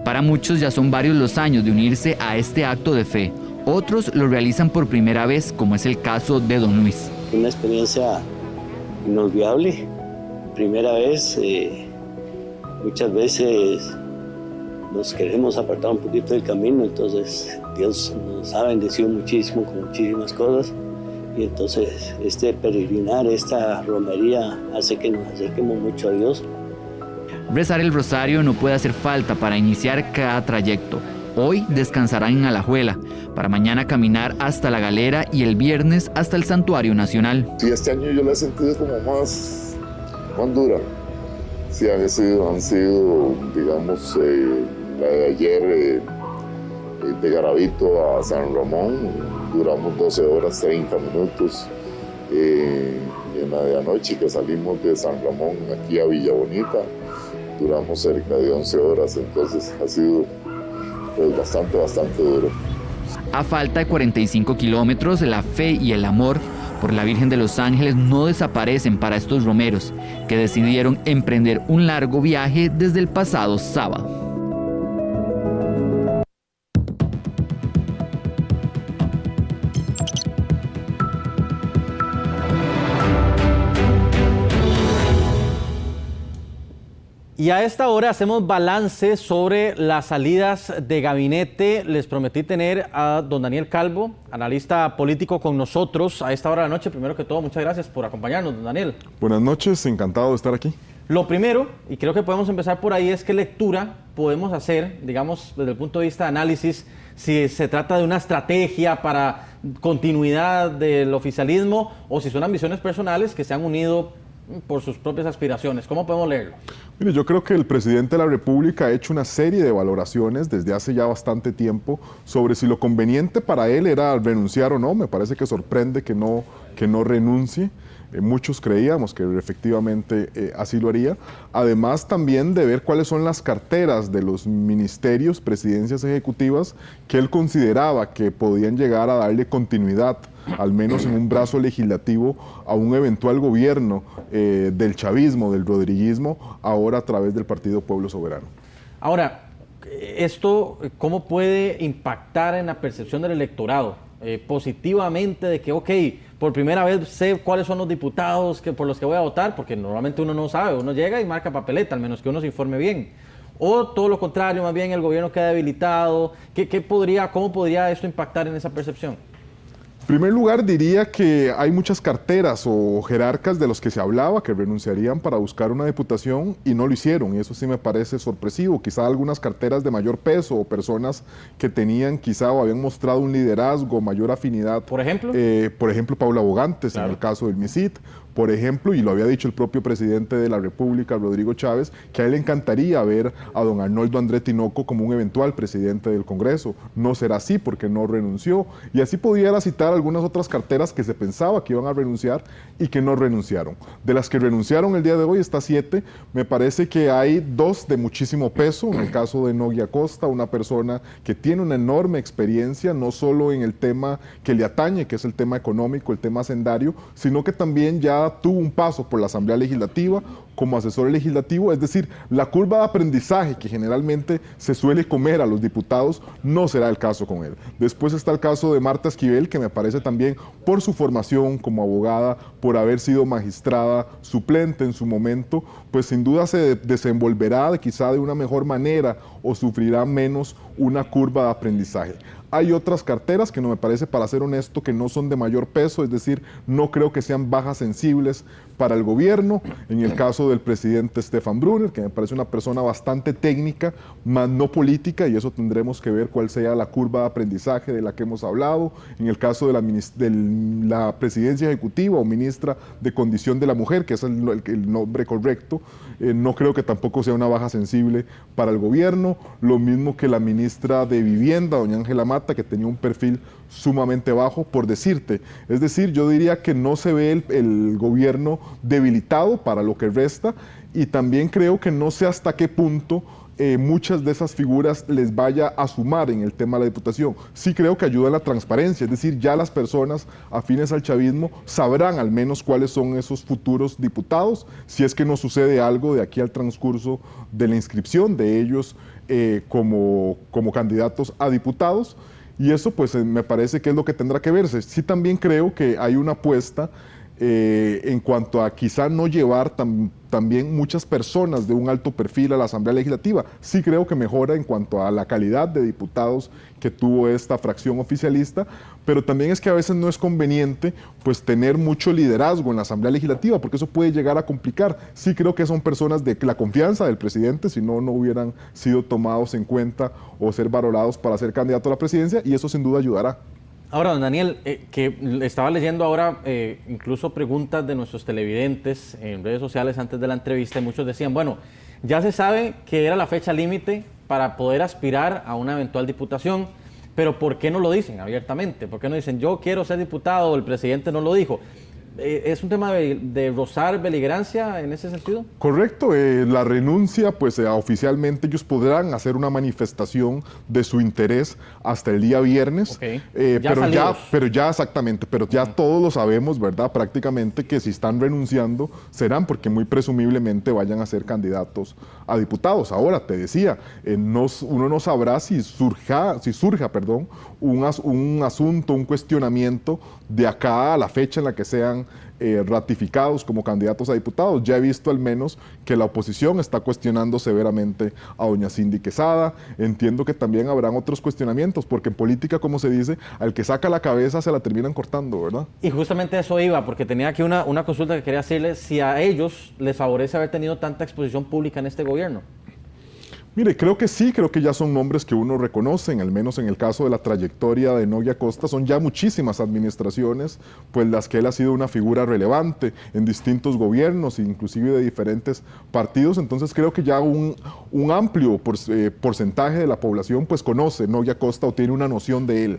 Para muchos ya son varios los años de unirse a este acto de fe. Otros lo realizan por primera vez, como es el caso de don Luis. Una experiencia inolvidable. Primera vez, muchas veces nos queremos apartar un poquito del camino, entonces Dios nos ha bendecido muchísimo con muchísimas cosas y entonces este peregrinar, esta romería hace que nos acerquemos mucho a Dios. Rezar el rosario no puede hacer falta para iniciar cada trayecto. Hoy descansarán en Alajuela, para mañana caminar hasta la Galera y el viernes hasta el Santuario Nacional. Sí, este año yo la he sentido como más dura. Sí, han sido digamos, la de ayer de Garavito a San Ramón, duramos 12 horas 30 minutos. En la de anoche que salimos de San Ramón aquí a Villa Bonita, duramos cerca de 11 horas, entonces ha sido pues, bastante duro. A falta de 45 kilómetros, la fe y el amor por la Virgen de los Ángeles no desaparecen para estos romeros, que decidieron emprender un largo viaje desde el pasado sábado. Y a esta hora hacemos balance sobre las salidas de gabinete. Les prometí tener a don Daniel Calvo, analista político, con nosotros a esta hora de la noche. Primero que todo, muchas gracias por acompañarnos, don Daniel. Buenas noches, encantado de estar aquí. Lo primero, y creo que podemos empezar por ahí, es qué lectura podemos hacer, digamos, desde el punto de vista de análisis, si se trata de una estrategia para continuidad del oficialismo o si son ambiciones personales que se han unido por sus propias aspiraciones. ¿Cómo podemos leerlo? Mire, yo creo que el presidente de la República ha hecho una serie de valoraciones desde hace ya bastante tiempo sobre si lo conveniente para él era renunciar o no. Me parece que sorprende que no renuncie. Muchos creíamos que efectivamente así lo haría. Además también de ver cuáles son las carteras de los ministerios, presidencias ejecutivas, que él consideraba que podían llegar a darle continuidad, al menos en un brazo legislativo, a un eventual gobierno del chavismo, del rodriguismo, ahora a través del Partido Pueblo Soberano. Ahora, ¿esto cómo puede impactar en la percepción del electorado? Positivamente, de que, ok, por primera vez sé cuáles son los diputados por los que voy a votar, porque normalmente uno no sabe, uno llega y marca papeleta, al menos que uno se informe bien. O todo lo contrario, más bien el gobierno queda debilitado. ¿Cómo podría esto impactar en esa percepción? En primer lugar, diría que hay muchas carteras o jerarcas de los que se hablaba que renunciarían para buscar una diputación y no lo hicieron, y eso sí me parece sorpresivo. Quizá algunas carteras de mayor peso o personas que tenían quizá o habían mostrado un liderazgo, mayor afinidad. ¿Por ejemplo? Por ejemplo, Paula Bogantes, claro, en el caso del MISIT. Por ejemplo, y lo había dicho el propio presidente de la República, Rodrigo Chávez, que a él le encantaría ver a don Arnoldo André Tinoco como un eventual presidente del Congreso. No será así porque no renunció. Y así pudiera citar algunas otras carteras que se pensaba que iban a renunciar y que no renunciaron. De las que renunciaron el día de hoy, está 7. Me parece que hay 2 de muchísimo peso. En el caso de Nogui Acosta, una persona que tiene una enorme experiencia, no solo en el tema que le atañe, que es el tema económico, el tema hacendario, sino que también ya tuvo un paso por la Asamblea Legislativa como asesor legislativo, es decir, la curva de aprendizaje que generalmente se suele comer a los diputados no será el caso con él. Después está el caso de Marta Esquivel, que me parece también por su formación como abogada, por haber sido magistrada suplente en su momento, pues sin duda se desenvolverá quizá de una mejor manera o sufrirá menos una curva de aprendizaje. Hay otras carteras que no me parece, para ser honesto, que no son de mayor peso, es decir, no creo que sean bajas sensibles para el gobierno. En el caso del presidente Stefan Brunner, que me parece una persona bastante técnica, más no política, y eso tendremos que ver cuál sea la curva de aprendizaje de la que hemos hablado. En el caso de la presidencia ejecutiva o ministra de Condición de la Mujer, que es el nombre correcto, no creo que tampoco sea una baja sensible para el gobierno. Lo mismo que la ministra de Vivienda, doña Ángela Mata, que tenía un perfil sumamente bajo, por decirte. Es decir, yo diría que no se ve el gobierno debilitado para lo que resta, y también creo que no sé hasta qué punto muchas de esas figuras les vaya a sumar en el tema de la diputación. Sí creo que ayuda a la transparencia, es decir, ya las personas afines al chavismo sabrán al menos cuáles son esos futuros diputados, si es que no sucede algo de aquí al transcurso de la inscripción de ellos como candidatos a diputados, y eso pues me parece que es lo que tendrá que verse. Sí también creo que hay una apuesta en cuanto a quizá no llevar también muchas personas de un alto perfil a la Asamblea Legislativa. Sí creo que mejora en cuanto a la calidad de diputados que tuvo esta fracción oficialista, pero también es que a veces no es conveniente pues tener mucho liderazgo en la Asamblea Legislativa, porque eso puede llegar a complicar. Sí creo que son personas de la confianza del presidente, si no, no hubieran sido tomados en cuenta o ser valorados para ser candidato a la presidencia, y eso sin duda ayudará. Ahora, don Daniel, que estaba leyendo ahora incluso preguntas de nuestros televidentes en redes sociales antes de la entrevista, y muchos decían, bueno, ya se sabe que era la fecha límite para poder aspirar a una eventual diputación, pero ¿por qué no lo dicen abiertamente? ¿Por qué no dicen yo quiero ser diputado? El presidente no lo dijo. ¿Es un tema de rozar beligerancia en ese sentido? Correcto, la renuncia, pues oficialmente ellos podrán hacer una manifestación de su interés hasta el día viernes, pero ya todos lo sabemos, ¿verdad? Prácticamente que si están renunciando serán porque muy presumiblemente vayan a ser candidatos a diputados. Ahora, te decía, uno no sabrá si surja un asunto, un cuestionamiento de acá a la fecha en la que sean ratificados como candidatos a diputados. Ya he visto al menos que la oposición está cuestionando severamente a doña Cindy Quesada. Entiendo que también habrán otros cuestionamientos, porque en política, como se dice, al que saca la cabeza se la terminan cortando, ¿verdad? Y justamente eso iba, porque tenía aquí una consulta que quería hacerle, si a ellos les favorece haber tenido tanta exposición pública en este gobierno. Mire, creo que sí, creo que ya son nombres que uno reconoce, al menos en el caso de la trayectoria de Nogui Acosta, son ya muchísimas administraciones, pues las que él ha sido una figura relevante en distintos gobiernos, inclusive de diferentes partidos, entonces creo que ya un amplio porcentaje de la población pues conoce Nogui Acosta o tiene una noción de él.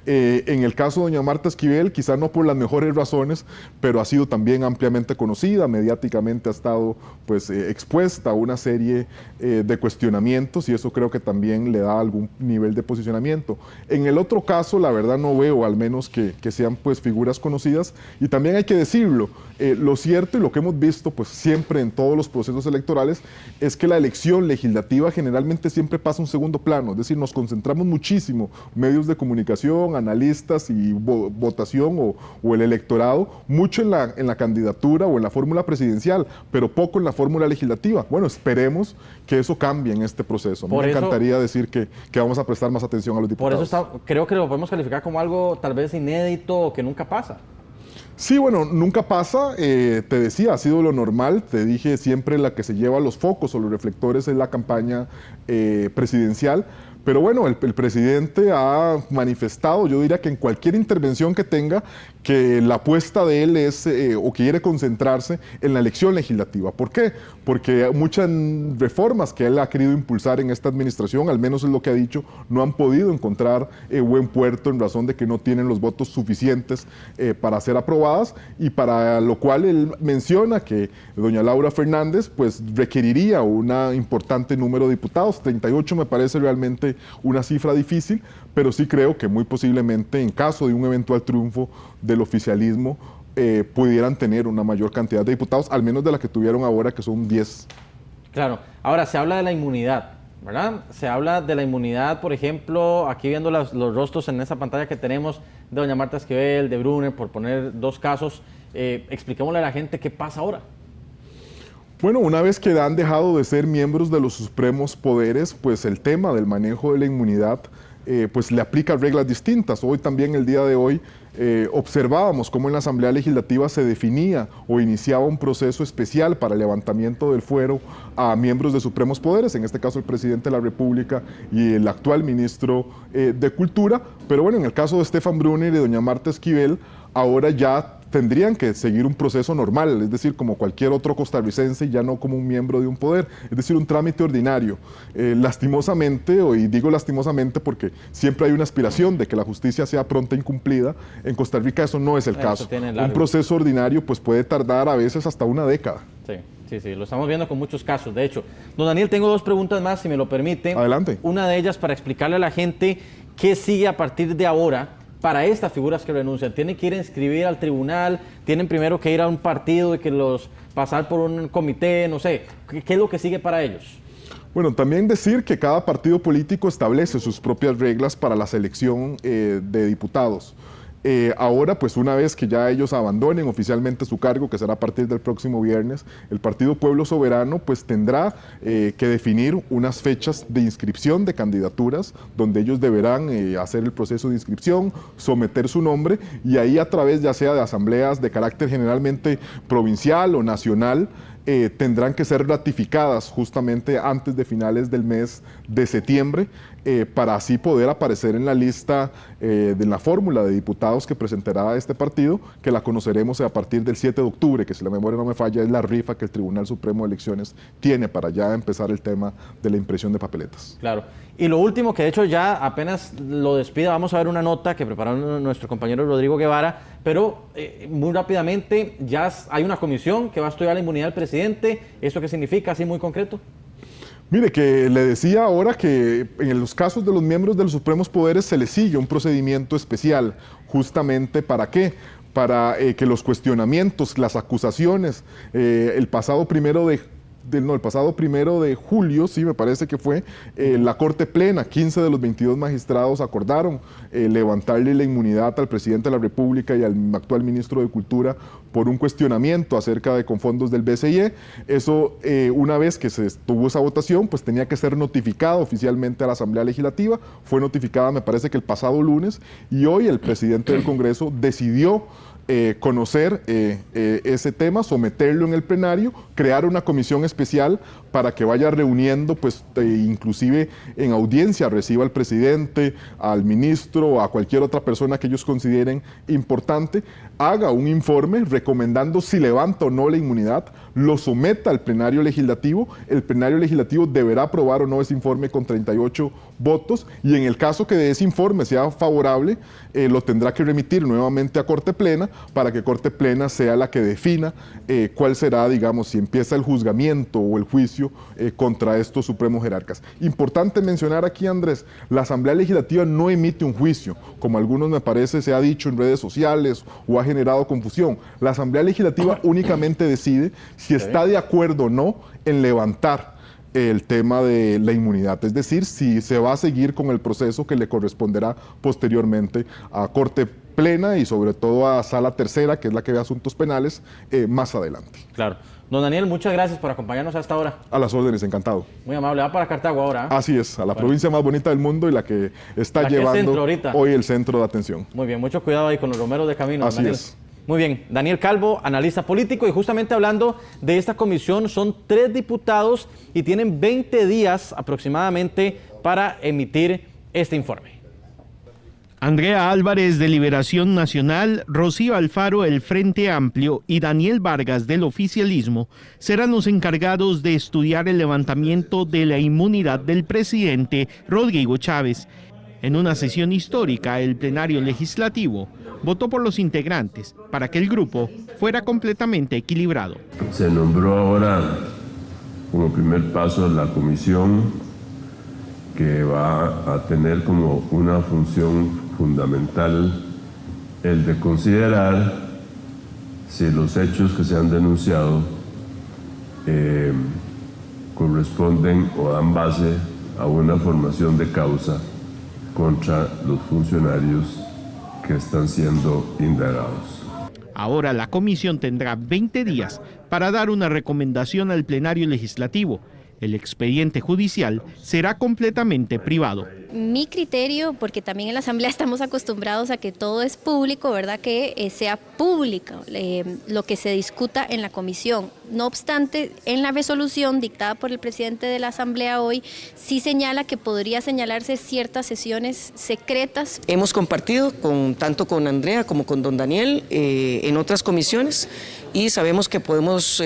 En el caso de doña Marta Esquivel, quizá no por las mejores razones, pero ha sido también ampliamente conocida, mediáticamente ha estado pues expuesta a una serie de cuestionamientos y eso creo que también le da algún nivel de posicionamiento. En el otro caso, la verdad no veo al menos que sean pues figuras conocidas y también hay que decirlo, lo cierto y lo que hemos visto pues siempre en todos los procesos electorales es que la elección legislativa generalmente siempre pasa a un segundo plano, es decir, nos concentramos muchísimo, medios de comunicación, analistas y votación o el electorado, mucho en la candidatura o en la fórmula presidencial, pero poco en la fórmula legislativa. Bueno, esperemos que eso cambie en este proceso. Me encantaría decir que vamos a prestar más atención a los diputados. Por eso creo que lo podemos calificar como algo tal vez inédito o que nunca pasa. Sí, bueno, nunca pasa, te decía, ha sido lo normal, te dije siempre la que se lleva los focos o los reflectores en la campaña presidencial, pero bueno, el presidente ha manifestado, yo diría que en cualquier intervención que tenga, que la apuesta de él es o quiere concentrarse en la elección legislativa. ¿Por qué? Porque muchas reformas que él ha querido impulsar en esta administración, al menos es lo que ha dicho, no han podido encontrar buen puerto en razón de que no tienen los votos suficientes para ser aprobadas y para lo cual él menciona que doña Laura Fernández pues requeriría un importante número de diputados. 38 me parece realmente una cifra difícil, pero sí creo que muy posiblemente en caso de un eventual triunfo del oficialismo pudieran tener una mayor cantidad de diputados, al menos de la que tuvieron ahora, que son 10. Claro. Ahora, se habla de la inmunidad, ¿verdad? Se habla de la inmunidad, por ejemplo, aquí viendo los rostros en esa pantalla que tenemos de doña Marta Esquivel, de Brunner, por poner dos casos. Expliquémosle a la gente qué pasa ahora. Bueno, una vez que han dejado de ser miembros de los supremos poderes, pues el tema del manejo de la inmunidad pues le aplica reglas distintas. Hoy también, el día de hoy, observábamos cómo en la Asamblea Legislativa se definía o iniciaba un proceso especial para el levantamiento del fuero a miembros de supremos poderes, en este caso el presidente de la República y el actual ministro de Cultura. Pero bueno, en el caso de Stefan Brunner y doña Marta Esquivel, ahora ya tendrían que seguir un proceso normal, es decir, como cualquier otro costarricense, ya no como un miembro de un poder, es decir, un trámite ordinario. Lastimosamente, y digo lastimosamente porque siempre hay una aspiración de que la justicia sea pronta e incumplida, en Costa Rica eso no es el caso. Un proceso ordinario pues puede tardar a veces hasta una década. Sí, lo estamos viendo con muchos casos. De hecho, don Daniel, tengo dos preguntas más, si me lo permite. Adelante. Una de ellas para explicarle a la gente qué sigue a partir de ahora para estas figuras que renuncian. ¿Tienen que ir a inscribir al tribunal? ¿Tienen primero que ir a un partido y que los pasar por un comité? No sé, ¿qué es lo que sigue para ellos? Bueno, también decir que cada partido político establece sus propias reglas para la selección de diputados. Ahora, pues una vez que ya ellos abandonen oficialmente su cargo, que será a partir del próximo viernes, el Partido Pueblo Soberano pues tendrá que definir unas fechas de inscripción de candidaturas, donde ellos deberán hacer el proceso de inscripción, someter su nombre y ahí a través ya sea de asambleas de carácter generalmente provincial o nacional, tendrán que ser ratificadas justamente antes de finales del mes de septiembre, para así poder aparecer en la lista de la fórmula de diputados que presentará este partido, que la conoceremos a partir del 7 de octubre, que si la memoria no me falla es la rifa que el Tribunal Supremo de Elecciones tiene para ya empezar el tema de la impresión de papeletas. Claro. Y lo último, que de hecho ya apenas lo despida, vamos a ver una nota que preparó nuestro compañero Rodrigo Guevara, pero muy rápidamente, ya hay una comisión que va a estudiar la inmunidad del presidente. ¿Esto qué significa, así muy concreto? Mire, que le decía ahora que en los casos de los miembros de los supremos poderes se les sigue un procedimiento especial, justamente ¿para qué? Para que los cuestionamientos, las acusaciones, el pasado primero de julio, sí, me parece que fue, la Corte Plena, 15 de los 22 magistrados acordaron levantarle la inmunidad al presidente de la República y al actual ministro de Cultura por un cuestionamiento acerca de fondos del BCE. Eso, una vez que se tuvo esa votación, pues tenía que ser notificado oficialmente a la Asamblea Legislativa. Fue notificada, me parece que el pasado lunes, y hoy el presidente del Congreso decidió conocer ese tema, someterlo en el plenario, crear una comisión especial para que vaya reuniendo, pues inclusive en audiencia reciba al presidente, al ministro, a cualquier otra persona que ellos consideren importante, haga un informe recomendando si levanta o no la inmunidad, lo someta al plenario legislativo, el plenario legislativo deberá aprobar o no ese informe con 38 votos, y en el caso que de ese informe sea favorable, lo tendrá que remitir nuevamente a Corte Plena, para que Corte Plena sea la que defina cuál será, digamos, si empieza el juzgamiento o el juicio contra estos supremos jerarcas. Importante mencionar aquí, Andrés, la Asamblea Legislativa no emite un juicio, como algunos me parece se ha dicho en redes sociales o ha generado confusión. La Asamblea Legislativa únicamente decide si está de acuerdo o no en levantar el tema de la inmunidad, es decir, si se va a seguir con el proceso que le corresponderá posteriormente a Corte Plena y sobre todo a Sala Tercera, que es la que ve asuntos penales, más adelante. Claro. Don Daniel, muchas gracias por acompañarnos hasta ahora. A las órdenes, encantado. Muy amable, va para Cartago ahora. Así es, a la provincia más bonita del mundo y la que está llevando hoy el centro de atención. Muy bien, mucho cuidado ahí con los romeros de camino. Así es. Muy bien, Daniel Calvo, analista político, y justamente hablando de esta comisión, son 3 diputados y tienen 20 días aproximadamente para emitir este informe. Andrea Álvarez de Liberación Nacional, Rocío Alfaro del Frente Amplio y Daniel Vargas del oficialismo serán los encargados de estudiar el levantamiento de la inmunidad del presidente Rodrigo Chávez. En una sesión histórica, el plenario legislativo votó por los integrantes para que el grupo fuera completamente equilibrado. Se nombró ahora como primer paso la comisión que va a tener como una función fundamental el de considerar si los hechos que se han denunciado corresponden o dan base a una formación de causa contra los funcionarios que están siendo indagados. Ahora la comisión tendrá 20 días para dar una recomendación al plenario legislativo. El expediente judicial será completamente privado. Mi criterio, porque también en la Asamblea estamos acostumbrados a que todo es público, ¿verdad? Que sea público lo que se discuta en la comisión. No obstante, en la resolución dictada por el presidente de la Asamblea hoy, sí señala que podría señalarse ciertas sesiones secretas. Hemos compartido tanto con Andrea como con don Daniel en otras comisiones y sabemos que podemos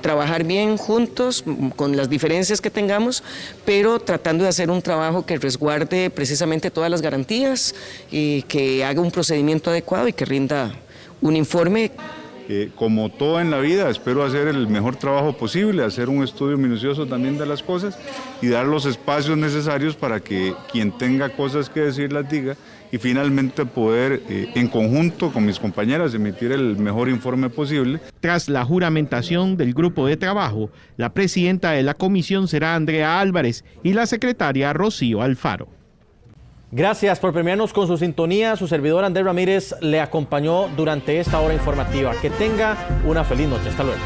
trabajar bien juntos con las diferencias que tengamos, pero tratando de hacer un trabajo que resguarde precisamente todas las garantías, que haga un procedimiento adecuado y que rinda un informe. Como todo en la vida, espero hacer el mejor trabajo posible, hacer un estudio minucioso también de las cosas y dar los espacios necesarios para que quien tenga cosas que decir las diga y finalmente poder en conjunto con mis compañeras emitir el mejor informe posible. Tras la juramentación del grupo de trabajo, la presidenta de la comisión será Andrea Álvarez y la secretaria Rocío Alfaro. Gracias por premiarnos con su sintonía. Su servidor Andrés Ramírez le acompañó durante esta hora informativa. Que tenga una feliz noche. Hasta luego.